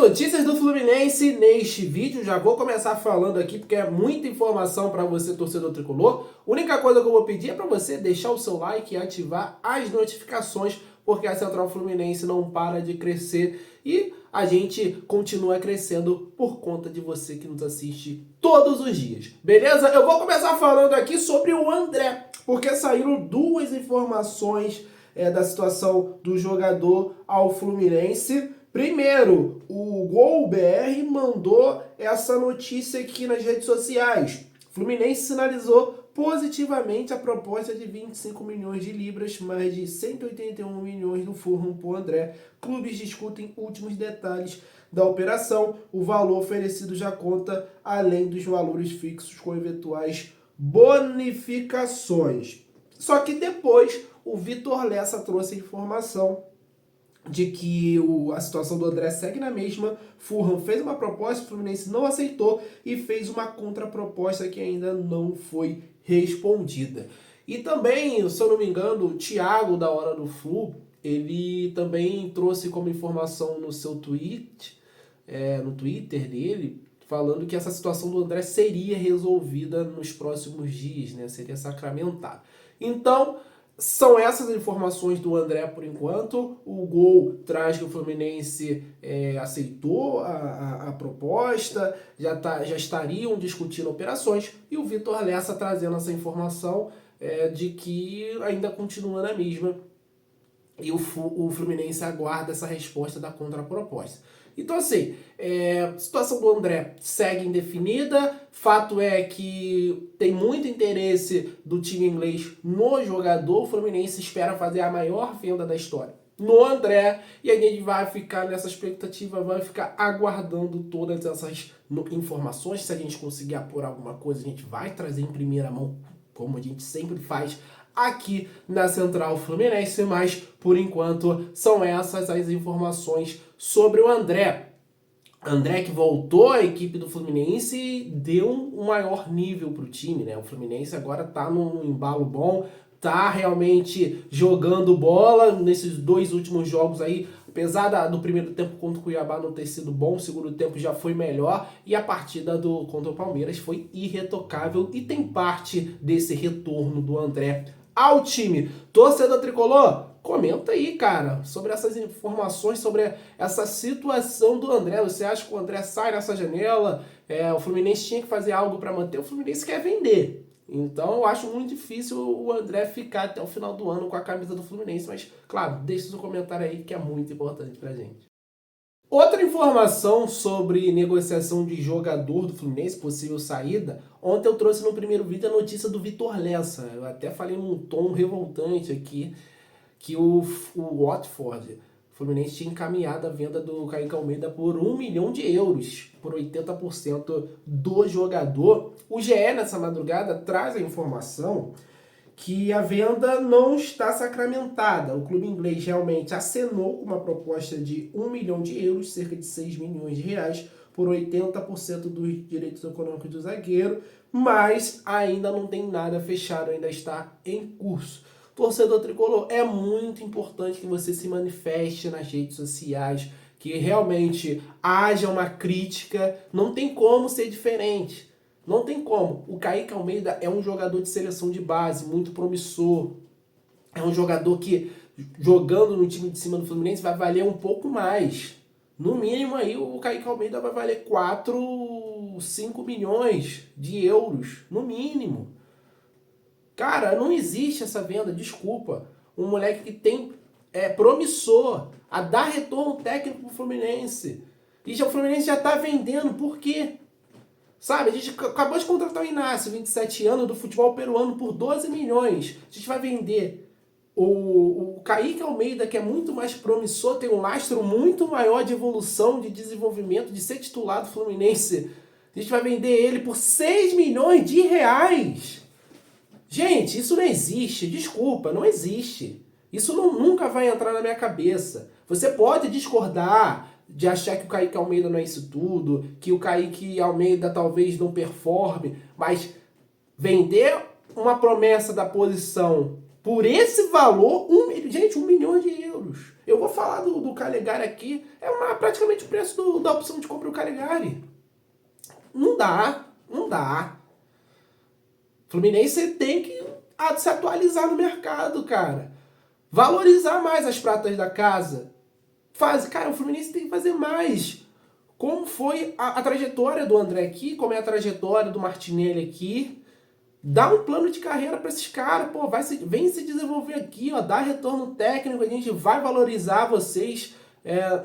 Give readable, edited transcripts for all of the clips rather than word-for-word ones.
notícias do Fluminense neste vídeo. Já vou começar falando aqui porque é muita informação para você, torcedor tricolor. A única coisa que eu vou pedir é para você deixar o seu like e ativar as notificações, porque a Central Fluminense não para de crescer e a gente continua crescendo por conta de você que nos assiste todos os dias. Beleza? Eu vou começar falando aqui sobre o André, porque saíram duas informações da situação do jogador ao Fluminense. Primeiro, o Gol BR mandou essa notícia aqui nas redes sociais. Fluminense sinalizou positivamente a proposta de 25 milhões de libras, mais de 181 milhões do Fulham por André. Clubes discutem últimos detalhes da operação. O valor oferecido já conta além dos valores fixos com eventuais bonificações. Só que depois o Vitor Lessa trouxe a informação de que a situação do André segue na mesma. Fulham fez uma proposta, o Fluminense não aceitou e fez uma contraproposta que ainda não foi respondida. E também, se eu não me engano, o Thiago, da Hora do Flu, ele também trouxe como informação no seu tweet, no Twitter dele, falando que essa situação do André seria resolvida nos próximos dias, né? Seria sacramentada. Então, são essas informações do André por enquanto. O Gol traz que o Fluminense aceitou a proposta, já estariam discutindo operações, e o Vitor Lessa trazendo essa informação de que ainda continua na mesma, e o Fluminense aguarda essa resposta da contraproposta. Então, assim, a situação do André segue indefinida. Fato é que tem muito interesse do time inglês no jogador. O Fluminense espera fazer a maior venda da história no André, e a gente vai ficar nessa expectativa, vai ficar aguardando todas essas informações. Se a gente conseguir apurar alguma coisa, a gente vai trazer em primeira mão, como a gente sempre faz aqui na Central Fluminense, mas por enquanto são essas as informações sobre o André. André que voltou à equipe do Fluminense e deu um maior nível para o time, né? O Fluminense agora está num embalo bom, tá realmente jogando bola nesses dois últimos jogos aí. Apesar do primeiro tempo contra o Cuiabá não ter sido bom, o segundo tempo já foi melhor, e a partida contra o Palmeiras foi irretocável, e tem parte desse retorno do André ao time. Torcedor tricolor, comenta aí, cara, sobre essas informações, sobre essa situação do André. Você acha que o André sai nessa janela? O Fluminense tinha que fazer algo para manter? O Fluminense quer vender. Então eu acho muito difícil o André ficar até o final do ano com a camisa do Fluminense. Mas, claro, deixe seu comentário aí que é muito importante pra gente. Outra informação sobre negociação de jogador do Fluminense, possível saída. Ontem eu trouxe no primeiro vídeo a notícia do Vitor Lessa. Eu até falei num tom revoltante aqui que o Watford, o Fluminense, tinha encaminhado a venda do Kaique Almeida por 1 milhão de euros, por 80% do jogador. O GE, nessa madrugada, traz a informação que a venda não está sacramentada. O clube inglês realmente acenou com uma proposta de 1 milhão de euros, cerca de 6 milhões de reais, por 80% dos direitos econômicos do zagueiro, mas ainda não tem nada fechado, ainda está em curso. Torcedor tricolor, é muito importante que você se manifeste nas redes sociais, que realmente haja uma crítica. Não tem como ser diferente. Não tem como. O Kaique Almeida é um jogador de seleção de base, muito promissor. É um jogador que, jogando no time de cima do Fluminense, vai valer um pouco mais. No mínimo aí o Kaique Almeida vai valer 4, 5 milhões de euros. No mínimo. Cara, não existe essa venda, desculpa. Um moleque que tem promissor a dar retorno técnico pro Fluminense. E o Fluminense já tá vendendo, por quê? Sabe, a gente acabou de contratar o Inácio, 27 anos, do futebol peruano, por 12 milhões. A gente vai vender o Kaique Almeida, que é muito mais promissor, tem um lastro muito maior de evolução, de desenvolvimento, de ser titular do Fluminense. A gente vai vender ele por 6 milhões de reais. Gente, isso não existe. Desculpa, não existe. Isso nunca vai entrar na minha cabeça. Você pode discordar de achar que o Kaique Almeida não é isso tudo, que o Kaique Almeida talvez não performe, mas vender uma promessa da posição Por esse valor, gente, 1 milhão de euros. Eu vou falar do Calegari aqui, praticamente o preço da opção de compra do Calegari. Não dá, não dá. Fluminense tem que se atualizar no mercado, cara. Valorizar mais as pratas da casa. Cara, o Fluminense tem que fazer mais. Como foi a trajetória do André aqui, como é a trajetória do Martinelli aqui. Dá um plano de carreira para esses caras, pô, vem se desenvolver aqui, ó, dá retorno técnico, a gente vai valorizar vocês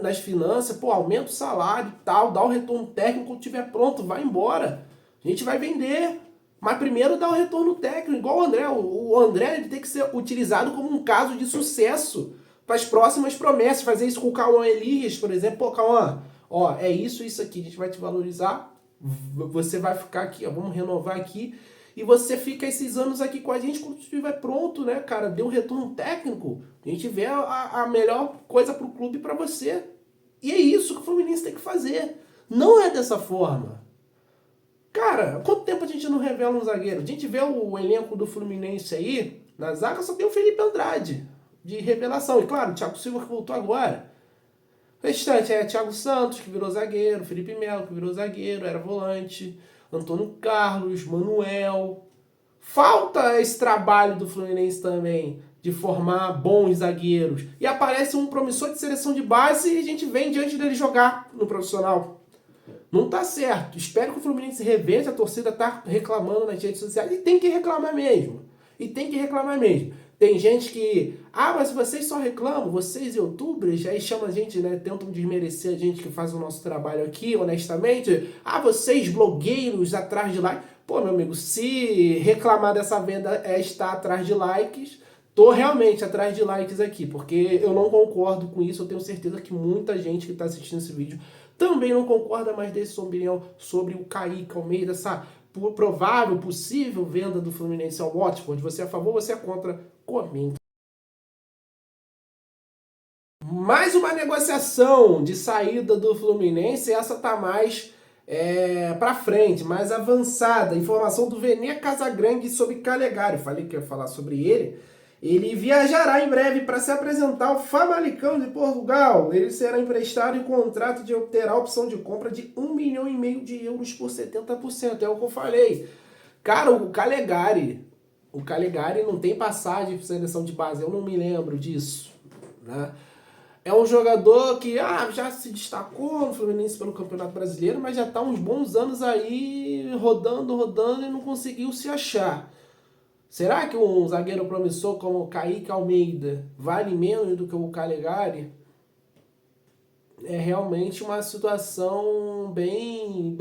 nas finanças, pô, aumenta o salário e tal, dá o retorno técnico, quando estiver pronto, vai embora. A gente vai vender, mas primeiro dá o retorno técnico, igual o André. O André ele tem que ser utilizado como um caso de sucesso para as próximas promessas, fazer isso com o Cauã Elias, por exemplo. Pô, Cauã, ó, é isso aqui, a gente vai te valorizar, você vai ficar aqui, ó, vamos renovar aqui, e você fica esses anos aqui com a gente quando estiver pronto, né, cara? Deu um retorno técnico. A gente vê a melhor coisa pro clube para você. E é isso que o Fluminense tem que fazer. Não é dessa forma. Cara, quanto tempo a gente não revela um zagueiro? A gente vê o elenco do Fluminense aí, na zaga só tem o Felipe Andrade, de revelação. E claro, o Thiago Silva que voltou agora. O restante é Thiago Santos, que virou zagueiro, Felipe Melo, que virou zagueiro, era volante, Antônio Carlos, Manuel. Falta esse trabalho do Fluminense também, de formar bons zagueiros. E aparece um promissor de seleção de base e a gente vem diante dele jogar no profissional. Não tá certo. Espero que o Fluminense reveja, a torcida tá reclamando nas redes sociais. E tem que reclamar mesmo. Tem gente que, mas vocês só reclamam, vocês youtubers, aí chamam a gente, né, tentam desmerecer a gente que faz o nosso trabalho aqui, honestamente. Vocês blogueiros atrás de like. Pô, meu amigo, se reclamar dessa venda é estar atrás de likes, tô realmente atrás de likes aqui, porque eu não concordo com isso. Eu tenho certeza que muita gente que está assistindo esse vídeo também não concorda mais desse sua opinião sobre o Kaique Almeida, essa provável, possível venda do Fluminense ao Watford. Você é a favor, você é contra? Comente. Mais uma negociação de saída do Fluminense, essa tá mais para frente, mais avançada. Informação do Vene Casagrande sobre Calegari. Falei que ia falar sobre ele. Ele viajará em breve para se apresentar ao Famalicão de Portugal. Ele será emprestado em contrato de terá a opção de compra de 1,5 milhão de euros por 70%. É o que eu falei. Cara, o Calegari não tem passagem para seleção de base. Eu não me lembro disso, né? É um jogador que já se destacou no Fluminense pelo Campeonato Brasileiro, mas já está uns bons anos aí rodando e não conseguiu se achar. Será que um zagueiro promissor como o Kaique Almeida vale menos do que o Calegari? É realmente uma situação bem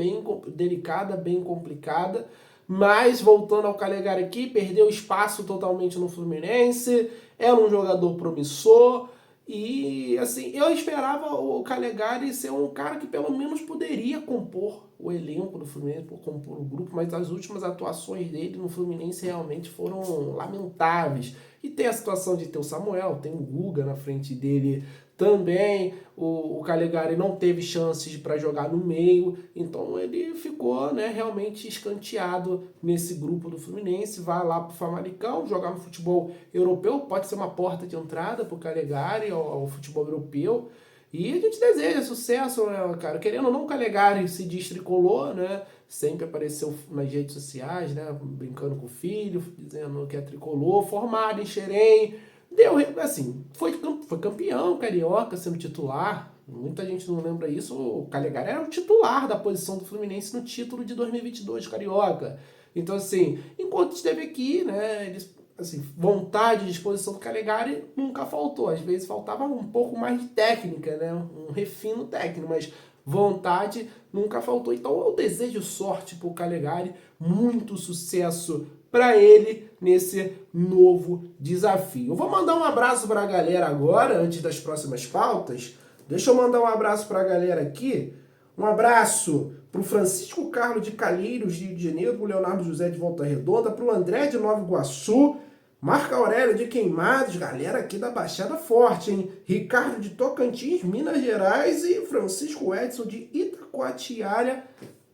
delicada, bem complicada. Mas, voltando ao Calegari aqui, perdeu espaço totalmente no Fluminense, era um jogador promissor. E, assim, eu esperava o Calegari ser um cara que pelo menos poderia compor o elenco do Fluminense, compor o grupo, mas as últimas atuações dele no Fluminense realmente foram lamentáveis. E tem a situação de ter o Samuel, tem o Guga na frente dele também. O Calegari não teve chances para jogar no meio, então ele ficou, né, realmente escanteado nesse grupo do Fluminense. Vai lá para o Famalicão, jogar no futebol europeu, pode ser uma porta de entrada para o Calegari ao futebol europeu. E a gente deseja sucesso, né, cara? Querendo ou não, o Calegari se tricolor, né? Sempre apareceu nas redes sociais, né? Brincando com o filho, dizendo que é tricolor, formado em Xerém. Deu, assim, foi campeão carioca sendo titular. Muita gente não lembra isso. O Calegari era o titular da posição do Fluminense no título de 2022 carioca. Então, assim, enquanto esteve aqui, né, eles, assim, vontade e disposição do Calegari nunca faltou. Às vezes faltava um pouco mais de técnica, né, um refino técnico, mas vontade nunca faltou. Então eu desejo sorte pro Calegari, muito sucesso para ele nesse novo desafio. Eu vou mandar um abraço para a galera agora, antes das próximas pautas. Deixa eu mandar um abraço para a galera aqui. Um abraço para o Francisco Carlos de Calheiros, Rio de Janeiro, para o Leonardo José de Volta Redonda, para o André de Nova Iguaçu, Marco Aurélio de Queimados, galera aqui da Baixada Forte, hein? Ricardo de Tocantins, Minas Gerais e Francisco Edson de Itacoatiara,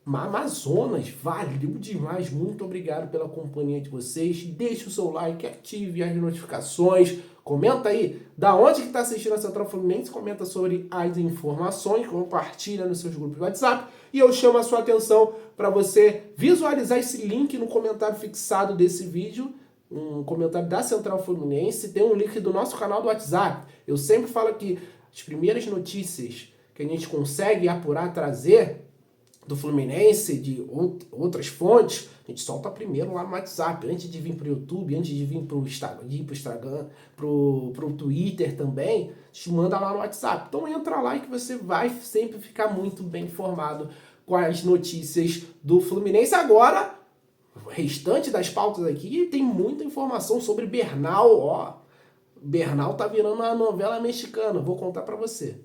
Amazonas, valeu demais, muito obrigado pela companhia de vocês, deixe o seu like, ative as notificações, comenta aí da onde que está assistindo a Central Fluminense, comenta sobre as informações, compartilha nos seus grupos de WhatsApp e eu chamo a sua atenção para você visualizar esse link no comentário fixado desse vídeo, um comentário da Central Fluminense, tem um link do nosso canal do WhatsApp. Eu sempre falo que as primeiras notícias que a gente consegue apurar, trazer do Fluminense, de outras fontes, a gente solta primeiro lá no WhatsApp, antes de vir para o YouTube, antes de vir para o Instagram, para o Twitter também, a gente manda lá no WhatsApp. Então entra lá que você vai sempre ficar muito bem informado com as notícias do Fluminense. Agora, o restante das pautas aqui tem muita informação sobre Bernal, ó. Bernal tá virando uma novela mexicana, vou contar para você.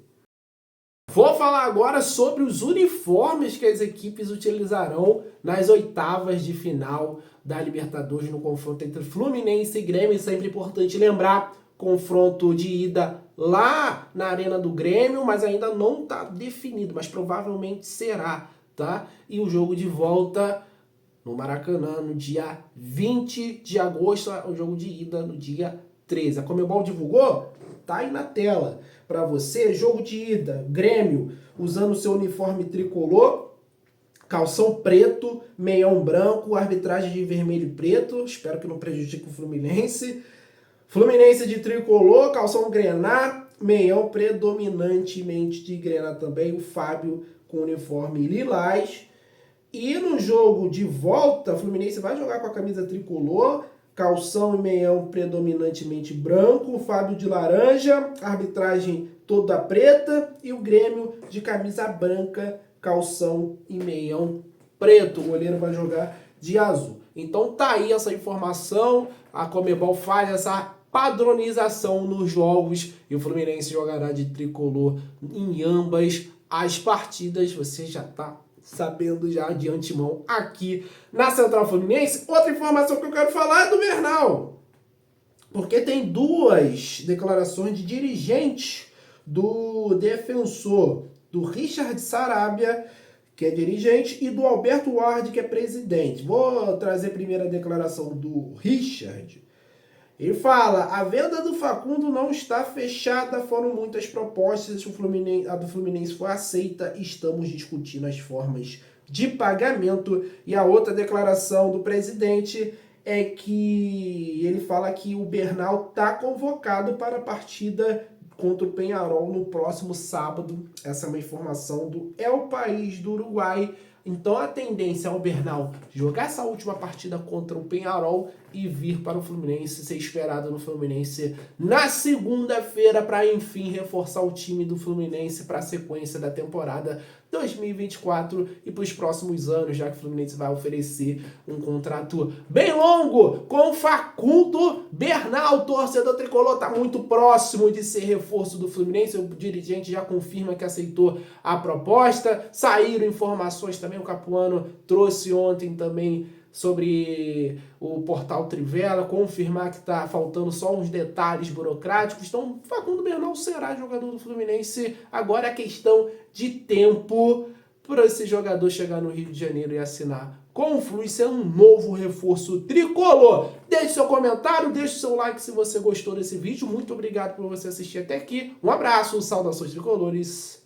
Vou falar agora sobre os uniformes que as equipes utilizarão nas oitavas de final da Libertadores no confronto entre Fluminense e Grêmio. Sempre importante lembrar, confronto de ida lá na Arena do Grêmio, mas ainda não está definido, mas provavelmente será, tá? E o jogo de volta no Maracanã no dia 20 de agosto, o jogo de ida no dia 13. A Conmebol divulgou? Tá aí na tela para você. Jogo de ida, Grêmio usando seu uniforme tricolor, calção preto, meião branco, arbitragem de vermelho e preto, espero que não prejudique o Fluminense. Fluminense de tricolor, calção grená, meião predominantemente de grená também, o Fábio com uniforme lilás. E no jogo de volta, o Fluminense vai jogar com a camisa tricolor, calção e meião predominantemente branco, o Fábio de laranja, arbitragem toda preta e o Grêmio de camisa branca, calção e meião preto. O goleiro vai jogar de azul. Então tá aí essa informação, a Conmebol faz essa padronização nos jogos e o Fluminense jogará de tricolor em ambas as partidas. Você já tá sabendo já de antemão aqui na Central Fluminense. Outra informação que eu quero falar é do Bernal, porque tem duas declarações de dirigentes do Defensor, do Richard Sarabia, que é dirigente, e do Alberto Ward, que é presidente. Vou trazer primeiro a declaração do Richard. Ele fala: a venda do Facundo não está fechada, foram muitas propostas, a do Fluminense foi aceita, estamos discutindo as formas de pagamento. E a outra declaração do presidente é que ele fala que o Bernal está convocado para a partida contra o Peñarol no próximo sábado. Essa é uma informação do El País do Uruguai. Então a tendência é o Bernal jogar essa última partida contra o Peñarol e vir para o Fluminense, ser esperado no Fluminense na segunda-feira para enfim reforçar o time do Fluminense para a sequência da temporada 2024 e para os próximos anos, já que o Fluminense vai oferecer um contrato bem longo com o Facundo Bernal. Torcedor tricolor está muito próximo de ser reforço do Fluminense, o dirigente já confirma que aceitou a proposta, saíram informações também, o Capuano trouxe ontem também sobre o portal Trivela, confirmar que está faltando só uns detalhes burocráticos. Então, Facundo Bernal será jogador do Fluminense. Agora é questão de tempo para esse jogador chegar no Rio de Janeiro e assinar com o Flu e ser um novo reforço tricolor. Deixe seu comentário, deixe seu like se você gostou desse vídeo. Muito obrigado por você assistir até aqui. Um abraço, saudações tricolores.